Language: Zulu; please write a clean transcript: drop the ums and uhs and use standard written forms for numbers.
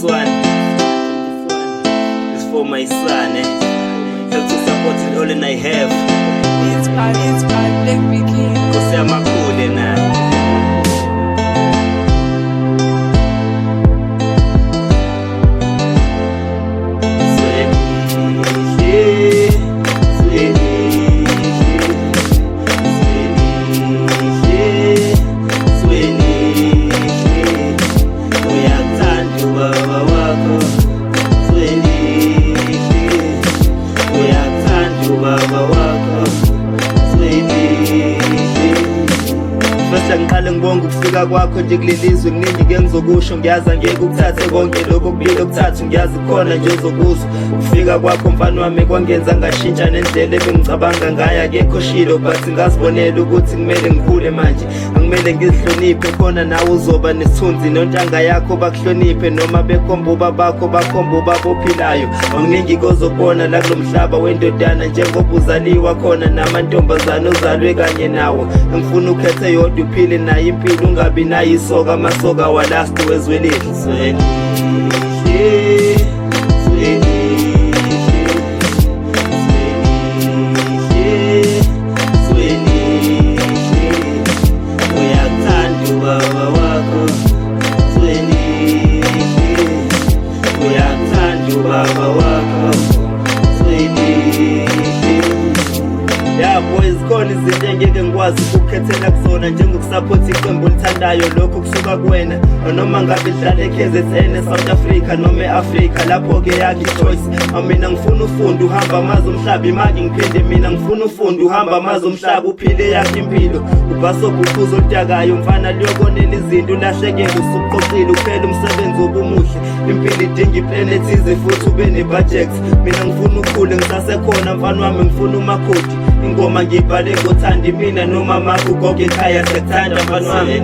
this one is for my son, help to support it all and I have. It's by Black Bikini. Kusema kule na ngiqale ngibonga ukufika kwakho nje kulelizwe kuningi ke ngizokusho ngiyaza ngeke ukuthathe konke lokho kubili okuthathu ngiyazi khona nje uzokuzwa ukufika kwakho mfana wami kwangenza ngashintsha nendlela ebengicabanga ngayo akekho shilo but ngazibonela ukuthi kumele ngikhule manje angimele ngizihloniphe khona nawe uzoba nesithunzi nontanga yakho bakuhloniphe noma bekhomba ubabakho bakhomba ubabophilayo akuningi kozobona la kulomhlaba wendodana njengoba uzaliwa khona namantombazane ozalwe kanye nawo ngifuna ukhethe yodwa uphile nayo impilo ungabi nayo isoka amasoka walast wezwelihle uyakuthanda ubaba wakho uyakuthanda ubaba wakho yabo izikhona izinto engeke ngikwazi ukukhethela kusona njengokusupport iqembu olithandayo lokho kusuka kuwena noma ngabe idlala eKZN South Africa noma eAfrica lapho-ke yakho ichoice mina ngifuna ufunde uhamba amazwe omhlaba imaki ngiphinde mina ngifuna ufunde uhamba amazwe omhlaba uphile yakho impilo ubhasobuphuzo olutakayo mfana liyokonela izinto ulahlekele usuqoqile uphele umsebenzi obumuhle impilo idinga iplanet ize futhi ube nebudget mina ngifuna ukhule ngisasekhona mfana wami ngifuna umakhodi ingoma ngibhale ngothanda mina noma makho konke ekhaya sekuthanda mfana wami